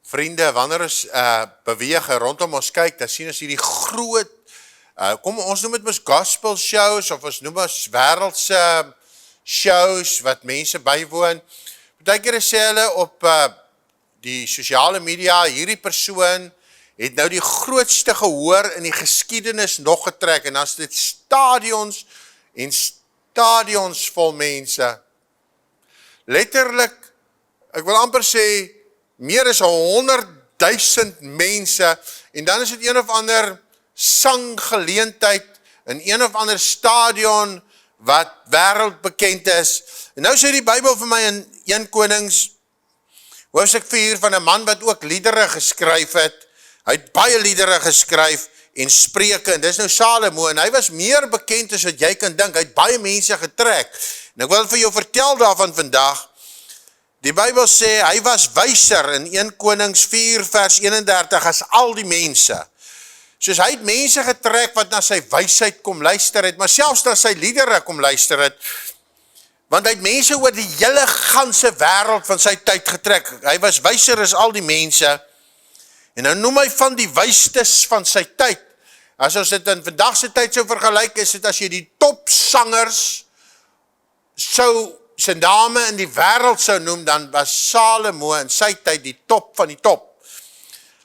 Vriende, wanneer ons beweeg rondom ons kyk, dan sien ons hierdie groot, ons noem het mos gospel shows, of ons noem ons wêreldse shows, wat mense bywoon. Partykeer sê hulle op die sosiale media, hierdie persoon het nou die grootste gehoor in die geskiedenis nog getrek, en dan is dit stadions en stadions vol mense. Letterlik, ek wil amper sê, meer as 100,000 mense, en dan is dit een of ander sanggeleentheid, in een of ander stadion, wat wêreldbekend is. En nou sê die Bybel vir my in 1 Konings, hoofstuk 4, van 'n man wat ook liedere geskryf het. Hy het baie liedere geskryf, en spreuke, en dis nou Salomo, en hy was meer bekend as wat jy kan dink, hy het baie mense getrek. En ek wil vir jou vertel daarvan vandag. Die Bybel sê, hy was wyser in 1 Konings 4 vers 31 as al die mense. Soos hy het mense getrek wat na sy wysheid kom luister het, maar selfs na sy liedere kom luister het, want hy het mense oor die hele ganse wêreld van sy tyd getrek. Hy was wyser as al die mense, en nou noem hy van die wystes van sy tyd. As ons dit in vandagse tyd sou vergelyk, is dit as jy die topsangers sy name in die wêreld sou noem, dan was Salomo in sy tyd die top van die top.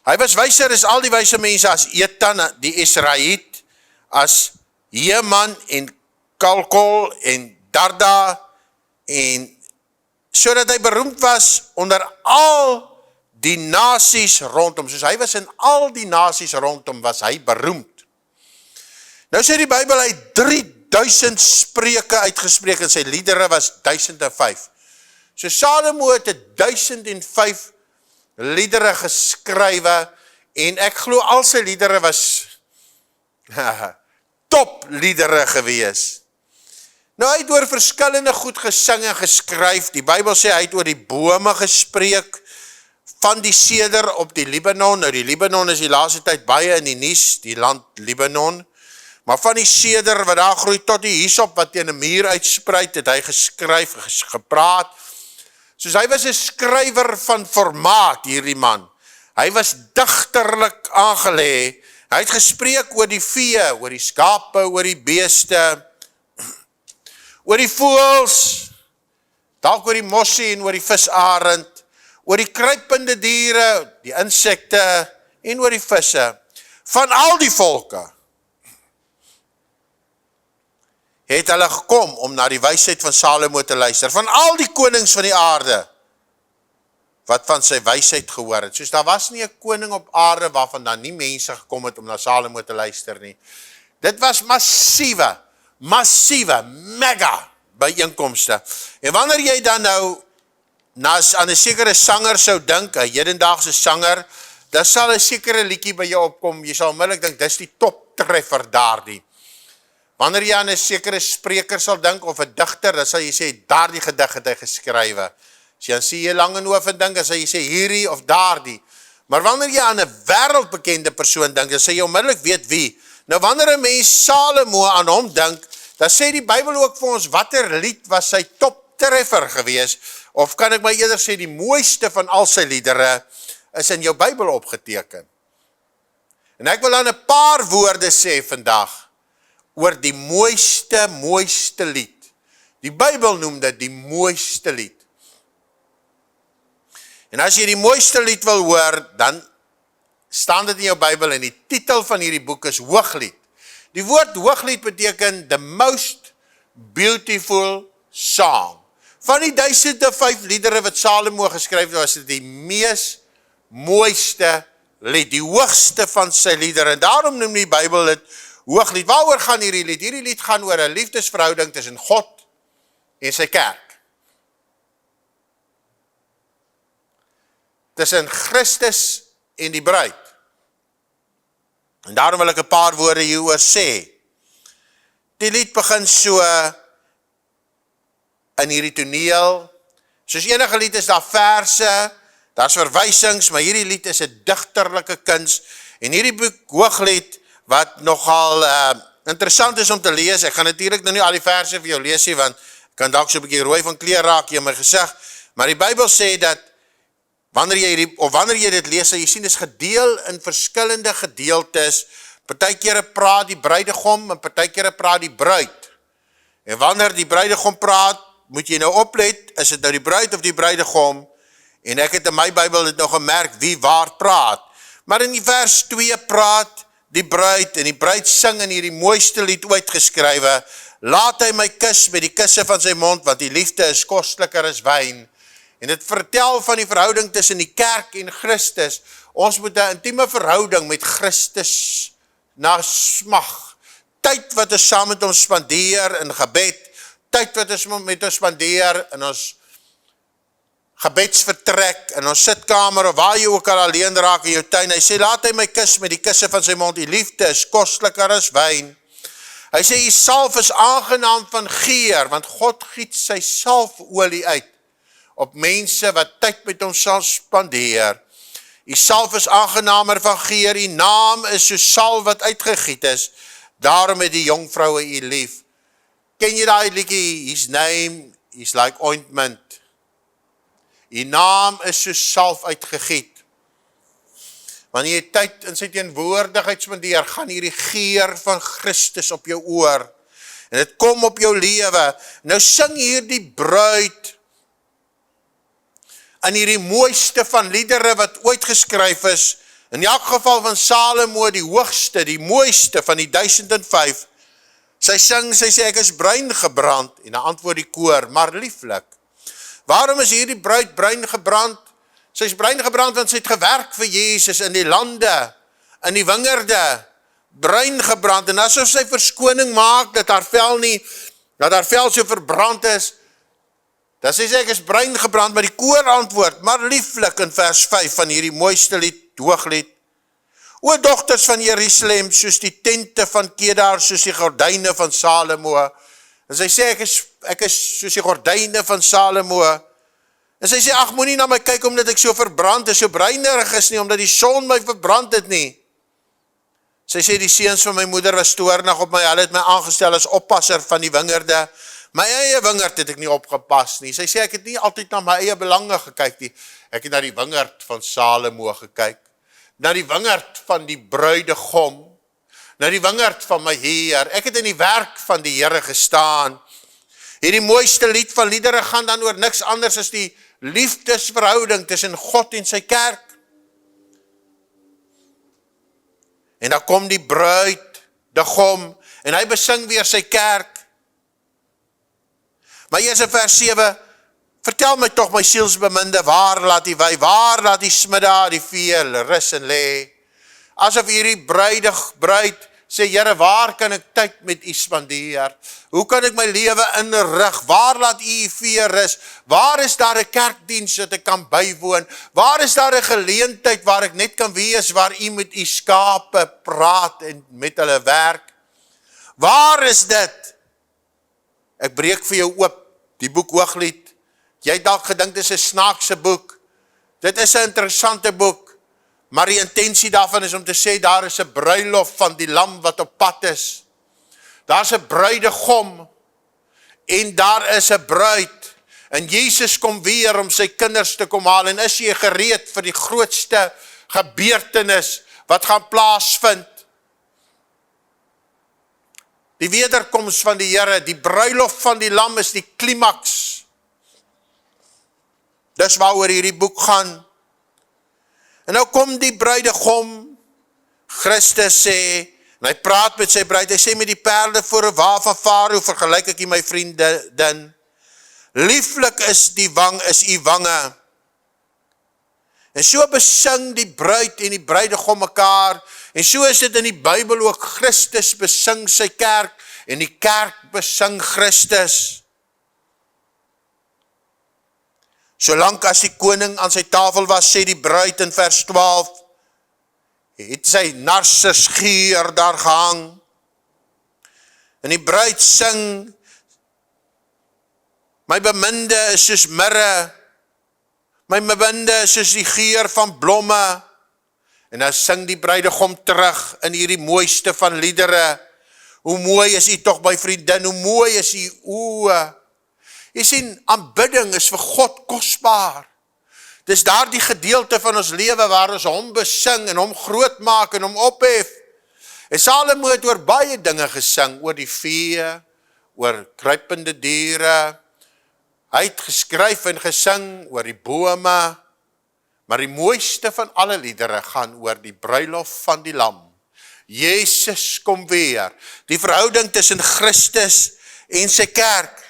Hy was wyser as al die wyse mense, as Etan, die Esraït, as Heman en Kalkol en Darda, en sodat hy beroemd was onder al die nasies rondom, soos hy was in al die nasies rondom, was hy beroemd. Nou sê die Bybel, hy 3000 spreuke uitgespreek, en sy liedere was 1005. So Salomo het 1005 liedere geskrywe, en ek glo al sy liedere was top liedere gewees. Nou hy het oor verskillende goed gesing en geskryf. Die Bybel sê hy het oor die bome gespreek, van die seder op die Libanon. Nou die Libanon is die laaste tyd baie in die nuus, die land Libanon. Maar van die seder wat daar groei tot die hyssop wat teen 'n muur uitspruit, het hy geskryf, gepraat. Soos hy was 'n skrywer van formaat, hierdie man. Hy was digterlik aangelê. Hy het gespreek oor die vee, oor die skape, oor die beeste, oor die voëls, dalk oor die mossie en oor die visarend, oor die kruipende diere, die insekte en oor die visse. Van al die volke het hulle gekom om na die wysheid van Salomo te luister. Van al die konings van die aarde wat van sy wysheid gehoor het. Soos daar was nie 'n koning op aarde waarvan daar nie mense gekom het om na Salomo te luister nie. Dit was massieve, mega byeenkomste. En wanneer jy dan nou aan 'n sekere sanger sou dink, 'n hedendaagse sanger, dan sal 'n sekere liedjie by jou opkom. Jy sal onmiddellik dink, dis die top treffer daardie. Wanneer jy aan 'n sekere spreker sal dink, of 'n digter, dan sal jy sê, daardie gedig het hy geskrywe. As jy aan C.J. Langenhoven dink, dan sal jy sê, hierdie of daardie. Maar wanneer jy aan 'n wêreldbekende persoon dink, dan sal jy onmiddellik weet wie. Nou wanneer 'n mens Salomo aan hom dink, dan sê die Bybel ook vir ons, watter lied was sy top treffer gewees, of kan ek maar eerder sê, die mooiste van al sy liedere, is in jou Bybel opgeteken. En ek wil dan 'n paar woorde sê vandag, oor die mooiste lied. Die Bybel noem dit die mooiste lied. En as jy die mooiste lied wil hoor, dan staan dit in jou Bybel, en die titel van hierdie boek is Hooglied. Die woord Hooglied beteken the most beautiful song. Van die 1005 liedere wat Salomo geskryf het, was dit die mees mooiste lied, die hoogste van sy liedere. En daarom noem die Bybel dit Hooglied. Waaroor gaan hierdie lied? Hierdie lied gaan oor 'n liefdesverhouding tussen God en sy kerk. Tussen Christus en die bruid. En daarom wil ek 'n paar woorde hieroor sê. Die lied begin so in hierdie toneel. Soos enige lied is daar verse, daar's verwysings, maar hierdie lied is 'n digterlike kuns. En hierdie boek Hooglied, wat nogal interessant is om te lees. Ek gaan natuurlik nou nie al die verse vir jou lees nie, want ek kan dalk so 'n bietjie rooi van kleur raak hier in my gesig. Maar die Bybel sê dat wanneer jy dit lees, sal jy sien, is gedeel in verskillende gedeeltes. Partykeer praat die bruidegom en partykeer praat die bruid. En wanneer die bruidegom praat, moet jy nou oplet, is dit nou die bruid of die bruidegom? En ek het in my Bybel dit nou gemerk, wie waar praat. Maar in die vers 2 praat die bruid, en die bruid sing in hierdie mooiste lied ooit geskrywe, laat hy my kus met die kusse van sy mond, want die liefde is kostliker as wyn. En dit vertel van die verhouding tussen die kerk en Christus. Ons moet 'n intieme verhouding met Christus na smag. Tyd wat ons saam met hom spandeer in gebed, tyd wat ons met hom spandeer in ons gebedsvertrek, in ons sitkamer, of waar jy ook al alleen raak in jou tuin. Hy sê, laat hy my kus met die kusse van sy mond, die liefde is kostliker as wyn. Hy sê, die salf is aangenaam van geur, want God giet sy salfolie uit op mense wat tyd met hom sal spandeer. Die salf is aangenamer van geur, die naam is so salf wat uitgegiet is, daarom het die jongvroue u lief. Ken jy daai liedjie, his name is like ointment. Die naam is so salf uitgegiet. Wanneer jy tyd in sy teenwoordigheid spandeer, gaan hierdie geur van Christus op jou oor. En dit kom op jou lewe. Nou sing hierdie bruid in hierdie mooiste van liedere wat ooit geskryf is, in elk geval van Salomo, die hoogste, die mooiste van die 1005. Sy sing, sy sê, ek is bruin gebrand, en dan antwoord die koor, maar lieflik. Waarom is hierdie bruid bruin gebrand? Sy is bruin gebrand, want sy het gewerk vir Jesus in die lande, in die wingerde, bruin gebrand, en asof sy verskoning maak, dat haar vel so verbrand is, dan sê sy, ek is bruin gebrand, maar die koor antwoord, maar lieflik in vers 5 van hierdie mooiste lied, hooglied. O dogters van Jerusalem, soos die tente van Kedar, soos die gordyne van Salomo. En sy sê, ek is soos die gordyne van Salomo. En sy sê, ag, moenie na my kyk, omdat ek so verbrand is, so bruinerig is nie, omdat die son my verbrand het nie. Sy sê, die seuns van my moeder was toornig op my, hulle het my aangestel as oppasser van die wingerde. My eie wingerd het ek nie opgepas nie. Sy sê, ek het nie altyd na my eie belange gekyk nie. Ek het na die wingerd van Salomo gekyk, na die wingerd van die bruidegom, na die wingerd van my Heer. Ek het in die werk van die Here gestaan. Hierdie mooiste lied van liedere gaan dan oor niks anders as die liefdesverhouding tussen God en sy kerk. En dan kom die bruidegom, en hy besing weer sy kerk. Maar eers in vers 7, vertel my toch my sielsbeminde, waar laat die wy, waar laat die smidda, die veel, rus en lê. Asof hierdie bruid sê, Here, waar kan ek tyd met u spandeer? Hoe kan ek my lewe inrig? Waar laat u vee rus? Waar is daar 'n kerkdiens dat ek kan bywoon? Waar is daar 'n geleentheid waar ek net kan wees, waar u met u skape praat en met hulle werk? Waar is dit? Ek breek vir jou oop, die boek Hooglied. Jy het dalk gedink dit is 'n snaakse boek. Dit is 'n interessante boek. Maar die intensie daarvan is om te sê, daar is 'n bruilof van die lam wat op pad is. Daar is 'n bruidegom, en daar is 'n bruid. En Jesus kom weer om sy kinders te kom haal, en is jy gereed vir die grootste gebeurtenis wat gaan plaasvind? Die wederkoms van die Here, die bruilof van die lam is die klimaks. Dis waaroor hierdie boek gaan. En nou kom die bruidegom, Christus sê, en hy praat met sy bruid, hy sê, met die perde voor 'n wa van Farao, vergelyk ek my vriendin. Lieflik is die wang, is u wange. En so besing die bruid en die bruidegom mekaar, en so is dit in die Bybel ook, Christus besing sy kerk, en die kerk besing Christus. Solank as die koning aan sy tafel was, sê die bruid in vers 12, het sy narcisgeur daar gehang. En die bruid sing, my beminde is soos mirre, my beminde is soos die geur van blomme. En dan sing die bruidegom terug in hierdie mooiste van liedere. Hoe mooi is u toch, my vriendin, hoe mooi is u oë. Jy sien, aanbidding is vir God kosbaar. Dis daar die gedeelte van ons lewe waar ons hom besing en hom groot maak en hom ophef. En Salomo het oor baie dinge gesing, oor die vee, oor kruipende diere. Hy het geskryf en gesing oor die bome, maar die mooiste van alle liedere gaan oor die bruilof van die lam. Jezus kom weer, die verhouding tussen Christus en sy kerk.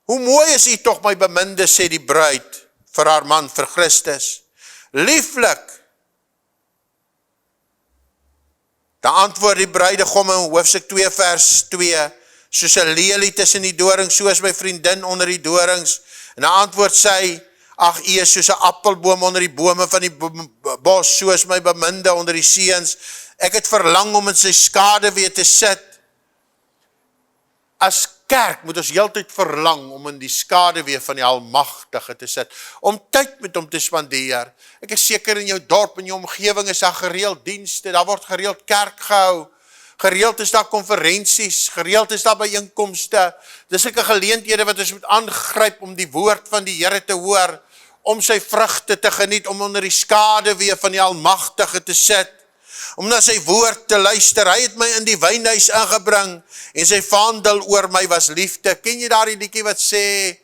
Hoe mooi is u toch, my beminde, sê die bruid vir haar man, vir Christus. Lieflik. Dan antwoord die bruidegom in hoofstuk 2 vers 2, soos 'n lelie tussen die dorings, soos my vriendin onder die dorings. En dan antwoord sy, ag, u is soos 'n appelboom onder die bome van die bos, soos my beminde onder die seuns. Ek het verlang om in sy skaduwee te sit. As kerk moet ons heeltyd verlang om in die skaduwee van die Almagtige te sit, om tyd met hom te spandeer. Ek is seker in jou dorp en jou omgewing is daar gereeld dienste, daar word gereeld kerk gehou, gereeld is daar konferensies, gereeld is daar byeenkomste. Dis 'n geleenthede wat ons moet aangryp om die woord van die Here te hoor, om sy vrugte te geniet, om onder die skaduwee van die Almagtige te sit, om na sy woord te luister. Hy het my in die wynhuis ingebring, en sy vaandel oor my was liefde. Ken jy daar die liedjie wat sê,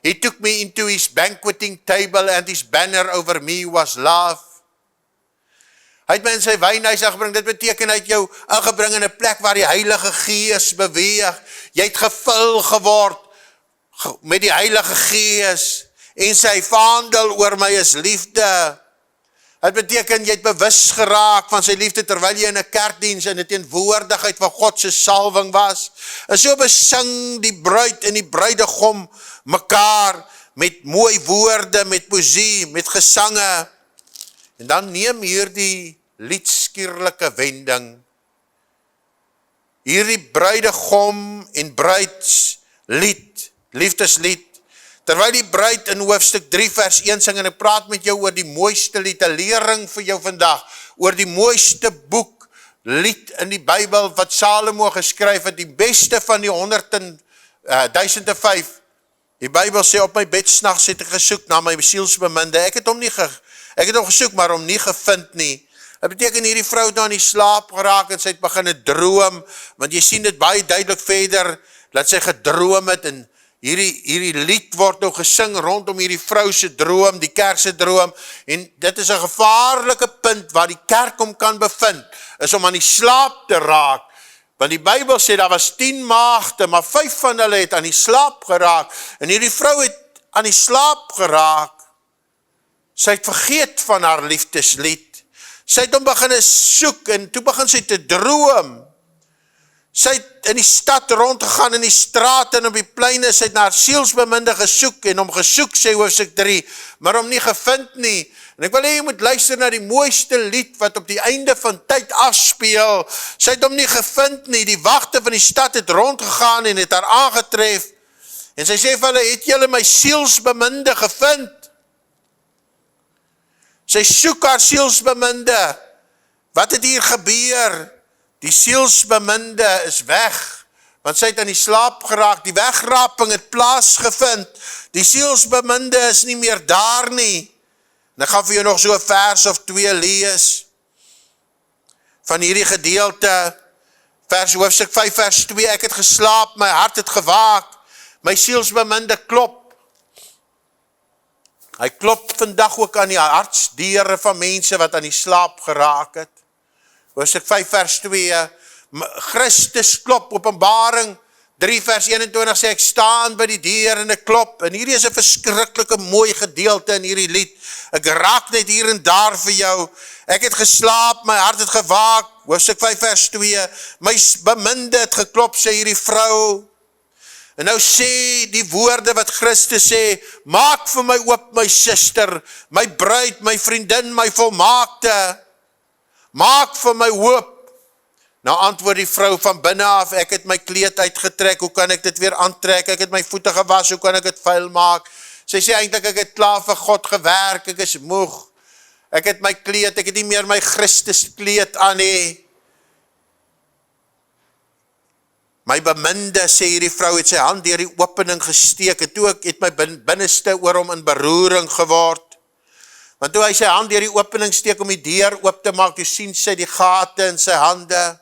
he took me into his banqueting table, and his banner over me was love. Hy het my in sy wynhuis ingebring, dit beteken hy het jou ingebring in 'n plek waar die Heilige Gees beweeg. Jy het gevul geword met die Heilige Gees, en sy vaandel oor my is liefde. Het beteken, jy het bewus geraak van sy liefde, terwyl jy in 'n kerkdiens in die teenwoordigheid van God se salwing was. En so besing die bruid en die bruidegom mekaar met mooi woorde, met poesie, met gesange. En dan neem hierdie liedskierlike wending. Hierdie bruidegom en bruidslied, liefdeslied, terwyl die bruid in hoofstuk 3 vers 1 sing, en ek praat met jou oor die mooiste lied, 'n lering vir jou vandag, oor die mooiste boek, lied in die Bybel, wat Salomo geskryf het, die beste van die 1005. Die Bybel sê, op my bed snags het ek gesoek na my sielsbeminde. Ek het hom gesoek, maar hom nie gevind nie. Dit beteken hierdie vrou het nou in die slaap geraak, en sy het begin droom, want jy sien dit baie duidelik verder, dat sy gedroom het, en hierdie lied word nou gesing rondom hierdie vrou se droom, die kerk se droom, en dit is 'n gevaarlike punt waar die kerk hom kan bevind, is om aan die slaap te raak, want die Bybel sê, daar was 10 maagde, maar 5 van hulle het aan die slaap geraak, en hierdie vrou het aan die slaap geraak. Sy het vergeet van haar liefdeslied, sy het hom begin soek, en toe begin sy te droom. Sy het in die stad rondgegaan, in die strate en op die pleine, sy het na haar sielsbeminde gesoek, en hom gesoek, sê hoofstuk 3, maar hom nie gevind nie. En ek wil hê jy moet luister na die mooiste lied, wat op die einde van tyd afspeel. Sy het hom nie gevind nie, die wagte van die stad het rondgegaan, en het haar aangetref, en sy sê vir hulle, het julle my sielsbeminde gevind? Sy soek haar sielsbeminde. Wat het hier gebeur? Die sielsbeminde is weg, want sy het aan die slaap geraak, die wegraping het plaasgevind, die sielsbeminde is nie meer daar nie. En ek gaan vir jou nog so 'n vers of 2 lees, van hierdie gedeelte, hoofstuk 5 vers 2, ek het geslaap, my hart het gewaak, my sielsbeminde klop. Hy klop vandag ook aan die hartsdeure van mense wat aan die slaap geraak het. Hoofstuk 5 vers 2, Christus klop, Openbaring 3 vers 21 sê, ek staan by die deur en ek klop, en hierdie is 'n verskriklike mooi gedeelte in hierdie lied, ek raak net hier en daar vir jou, ek het geslaap, my hart het gewaak, hoofstuk 5 vers 2, my beminde het geklop, sê hierdie vrou, en nou sê die woorde wat Christus sê, maak vir my oop my suster, my bruid, my vriendin, my volmaakte, maak vir my oop. Nou antwoord die vrou van binne af, ek het my kleed uitgetrek, hoe kan ek dit weer aantrek, ek het my voete gewas, hoe kan ek dit vuil maak? Sy sê eintlik, ek het klaar vir God gewerk, ek is moeg, ek het my kleed, ek het nie meer my Christus kleed aan nie. My beminde, sê hierdie vrou, het sy hand deur die opening gesteek, en toe het my binneste oor hom in beroering geword. Want toe hy sy hand deur die opening steek om die deur oop te maak, toe sien sy die gate in sy hande.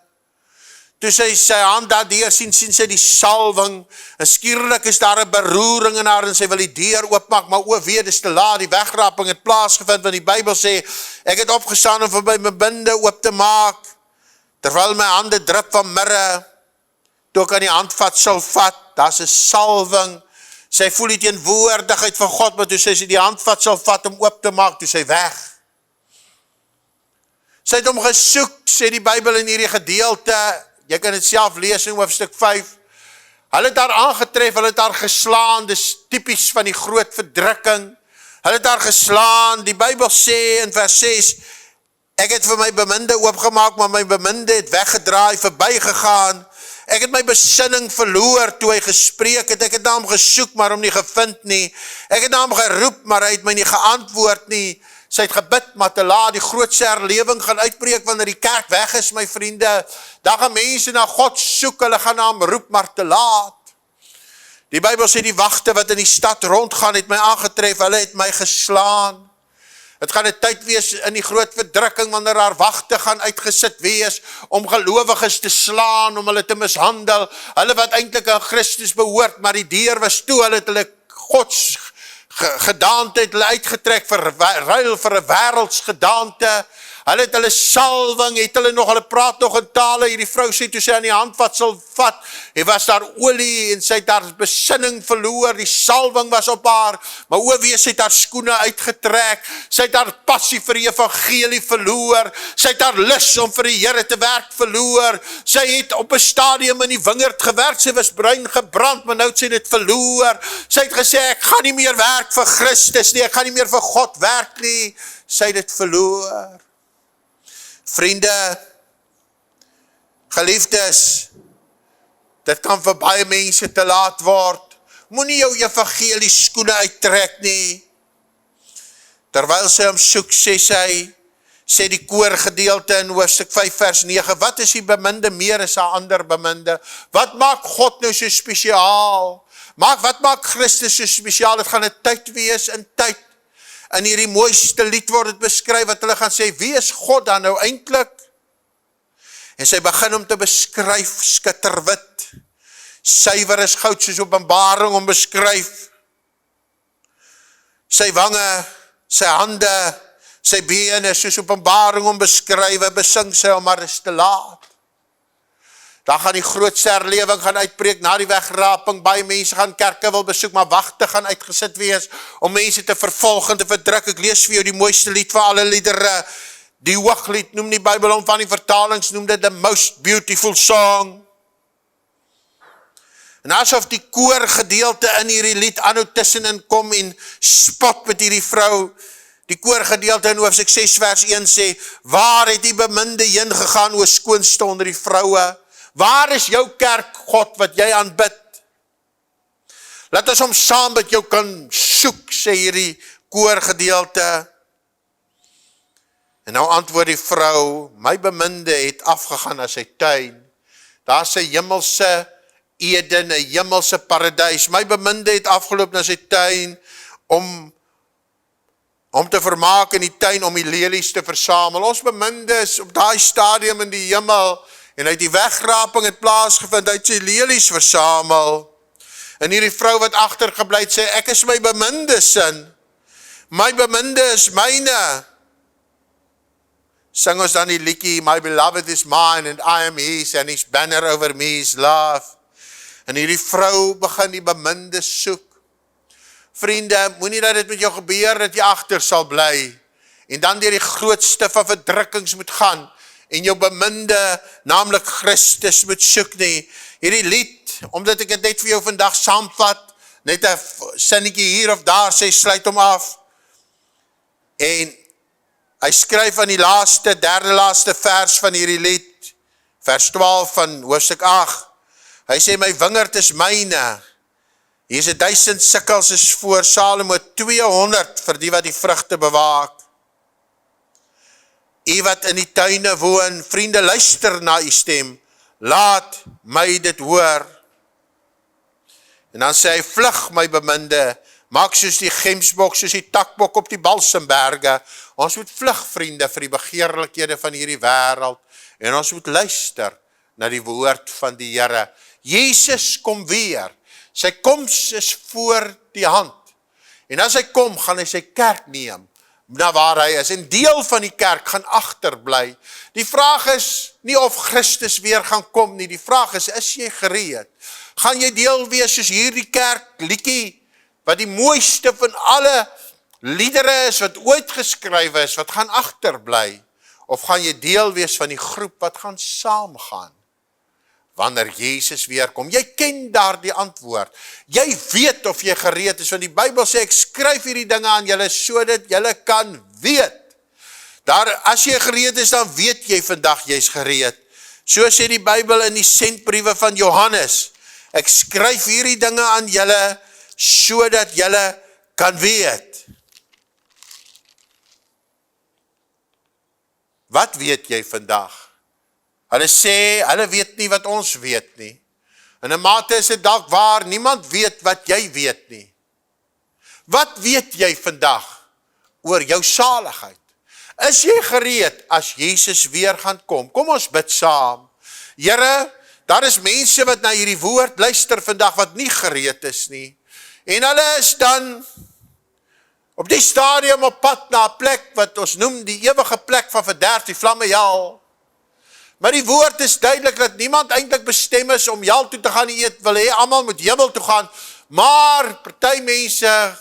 Toe sy hand daardeur sien sy die salwing, en skielik is daar 'n beroering in haar, en sy wil die deur oopmaak, maar o wee, dis te laat, die wegraping het plaasgevind, want die Bybel sê, ek het opgestaan om vir my beminde oop te maak, terwyl my hande drup van mirre, toe ek aan die handvatsel vat, daar's 'n salwing, sy voel die teenwoordigheid van God, maar toe sy die handvatsel vat om oop te maak, toe sy weg. Sy het hom gesoek, sê die Bybel in hierdie gedeelte, jy kan dit self lees in hoofstuk 5, hulle het haar aangetref, hulle het haar geslaan, dis typies van die groot verdrukking, hulle het haar geslaan, die Bybel sê in vers 6, ek het vir my beminde oopgemaak, maar my beminde het weggedraai, verbygegaan, ek het my besinning verloor toe hy gespreek het, ek het na hom gesoek, maar hom nie gevind nie, ek het na hom geroep, maar hy het my nie geantwoord nie, sy het gebid, maar te laat, die grootste herlewing gaan uitbreek, wanneer die kerk weg is, my vriende, dan gaan mense na God soek, hulle gaan na hom roep, maar te laat. Die Bybel sê, die wagte wat in die stad rondgaan, het my aangetref, hulle het my geslaan. Het gaan 'n tyd wees in die groot verdrukking, wanneer haar wagte gaan uitgesit wees, om gelowiges te slaan, om hulle te mishandel, hulle wat eintlik aan Christus behoort, maar die deur was toe, hulle het hulle Gods gedaante het hulle uitgetrek, ruil vir 'n wêreldsgedaante, hulle het hulle salwing, het hulle nog, hulle praat nog in tale, hierdie vrou sê, toe sy aan die handvatsel vat, het was daar olie, en sy het haar besinning verloor, die salwing was op haar, maar o wee, sy het haar skoene uitgetrek, sy het haar passie vir die evangelie verloor, sy het haar lus om vir die Here te werk verloor, sy het op 'n stadium in die wingerd gewerk, sy was bruin gebrand, maar nou het sy dit verloor, sy het gesê, ek gaan nie meer werk vir Christus nie, ek gaan nie meer vir God werk nie, sy het dit verloor. Vriende, geliefdes, dit kan vir baie mense te laat word. Moenie jou evangelie skoene uittrek nie. Terwyl sy hom soek, sê die koorgedeelte in hoofstuk 5 vers 9, wat is die beminde meer as 'n ander beminde? Wat maak God nou so spesiaal? Wat maak Christus so spesiaal? Het gaan 'n tyd wees, in tyd. In hierdie mooiste lied word het beskryf, wat hulle gaan sê, wie is God dan nou eintlik? En sy begin om te beskryf, skitterwit, suiwer as goud, soos Openbaring om beskryf, sy wange, sy hande, sy bene, soos Openbaring om beskryf, besing sy hom, maar is te laat. Dan gaan die grootste herlewing gaan uitbreek na die wegraping, baie mense gaan kerke wil besoek, maar wagte gaan uitgesit wees, om mense te vervolg en te verdruk. Ek lees vir jou die mooiste lied van alle liedere, die hooglied, noem die Bybel om van die vertalings, noem dit the most beautiful song. En asof die koorgedeelte in hierdie lied aanhou tussenin kom en spot met hierdie vrou, die koorgedeelte in hoofstuk 6 vers 1 sê, waar het die beminde heen gegaan, o skoonste onder die vroue? Waar is jou kerk, God, wat jy aanbid? Laat ons hom saam met jou kan soek, sê hierdie koorgedeelte. En nou antwoord die vrou, my beminde het afgegaan na sy tuin. Daar is 'n hemelse Eden, 'n hemelse paradys. My beminde het afgeloop na sy tuin, om te vermaak in die tuin, om die lelies te versamel. Ons beminde is op daai stadium in die hemel, en uit die wegraping het plaasgevind, uit sy lelies versamel. En hierdie vrou wat agtergebly het, sê, ek is my beminde sin. My beminde is myne. Sing ons dan die liedjie, my beloved is mine, and I am his, and his banner over me is love. En hierdie vrou begin die beminde soek. Vriende, moenie dat dit met jou gebeur, dat jy agter sal bly, en dan deur die grootste van verdrukkings moet gaan, en jou beminde, naamlik Christus, moet soek nie. Hierdie lied, omdat ek het net vir jou vandag saamvat, net 'n sinnetjie hier of daar, sê, sluit hom af. En hy skryf aan die derde laaste vers van hierdie lied, vers 12 van hoofstuk 8. Hy sê, my wingerd is myne. Hier is 1000 sikkels is voor Salomo, 200 vir die wat die vrugte bewaak. U wat in die tuine woon, vriende, luister na u stem. laat my dit hoor. En dan sê hy, vlug my beminde, maak soos die gemsbok, soos die takbok op die Balsemberge. Ons moet vlug, vriende, vir die begeerlikhede van hierdie wêreld, en ons moet luister na die woord van die Here. Jesus kom weer, sy koms is voor die hand, en as hy kom, gaan hy sy kerk neem, na waar hy is, en deel van die kerk gaan agterbly. Die vraag is nie of Christus weer gaan kom nie, die vraag is jy gereed? Gaan jy deel wees soos hierdie kerk liedjie, wat die mooiste van alle liedere is, wat ooit geskryf is, wat gaan agterbly? Of gaan jy deel wees van die groep wat gaan saamgaan? Wanneer Jesus weer kom, jy ken daar die antwoord. Jy weet of jy gereed is, want die Bybel sê, ek skryf hierdie dinge aan julle, sodat julle kan weet. Daar, as jy gereed is, dan weet jy vandag jy's gereed. So sê die Bybel in die sendbriewe van Johannes, ek skryf hierdie dinge aan julle, sodat julle kan weet. Wat weet jy vandag? Hulle sê, hulle weet nie wat ons weet nie. In 'n mate is dit dalk waar, niemand weet wat jy weet nie. Wat weet jy vandag oor jou saligheid? Is jy gereed as Jesus weer gaan kom? Kom ons bid saam. Here, daar is mense wat na hierdie woord luister vandag wat nie gereed is nie. En hulle is dan op die stadium op pad na 'n plek wat ons noem die ewige plek van verderf, die vlamme hel. Maar die woord is duidelik dat niemand eintlik bestem is om hel toe te gaan nie, wil hê almal moet hemel toe gaan, maar party mense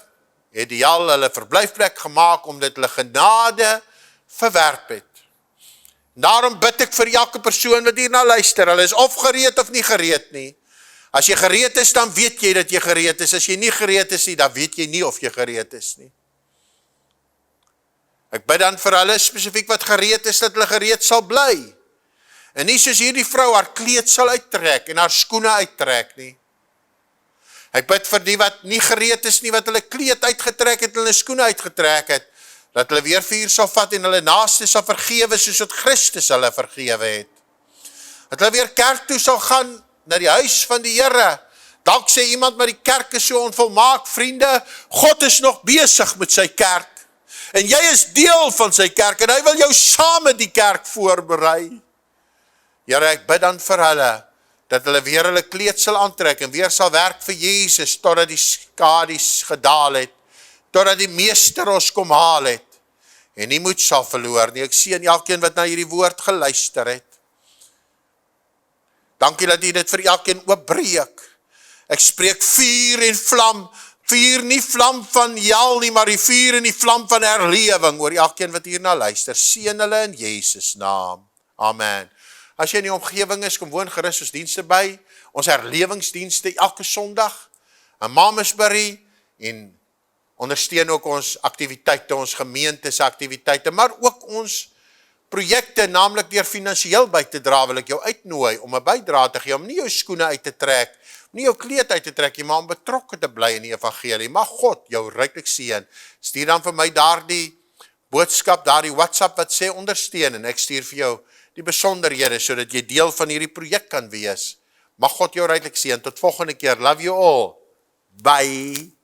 het die hel hulle verblyfplek gemaak omdat hulle genade verwerp het. Daarom bid ek vir elke persoon wat hierna luister, hulle is of gereed of nie gereed nie. As jy gereed is, dan weet jy dat jy gereed is. As jy nie gereed is nie, dan weet jy nie of jy gereed is nie. Ek bid dan vir hulle spesifiek wat gereed is, dat hulle gereed sal bly. En nie soos hierdie vrou haar kleed sal uittrek en haar skoene uittrek nie. Ek bid vir die wat nie gereed is nie, wat hulle kleed uitgetrek het, hulle skoene uitgetrek het, dat hulle weer vuur sal vat en hulle naaste sal vergewe, soos wat Christus hulle vergewe het. Dat hulle weer kerk toe sal gaan, na die huis van die Here. Dalk sê iemand, maar die kerk is so onvolmaak, vriende, God is nog besig met sy kerk. En jy is deel van sy kerk, en hy wil jou saam met die kerk voorberei. Here, ek bid dan vir hulle, dat hulle weer hulle kleed sal aantrek, en weer sal werk vir Jesus, totdat die skadies gedaal het, totdat die meester ons kom haal het, en nie moed sal verloor nie. Ek sien elkeen wat na hierdie woord geluister het. Dankie dat jy dit vir elkeen oopbreek. Ek spreek vuur en vlam, vuur nie vlam van hel nie, maar die vuur en die vlam van herlewing, oor elkeen wat hierna luister. Seën hulle in Jesus naam. Amen. As jy in die omgewing is, kom woon gerus ons dienste by, ons herlewingsdienste elke Sondag, in Mamasbury, en ondersteun ook ons aktiwiteite, ons gemeentes aktiwiteite, maar ook ons projekte, naamlik deur finansiëel by te dra, wil ek jou uitnooi om 'n bydra te gee, om nie jou skoene uit te trek, nie jou kleed uit te trek, maar om betrokke te bly in die evangelie. Mag God jou ryklik seën. Stuur dan vir my daardie boodskap, daardie WhatsApp wat sê ondersteun, en ek stuur vir jou die besonderhede, sodat jy deel van hierdie projek kan wees. Mag God jou ryklik seën. Tot volgende keer. Love you all. Bye.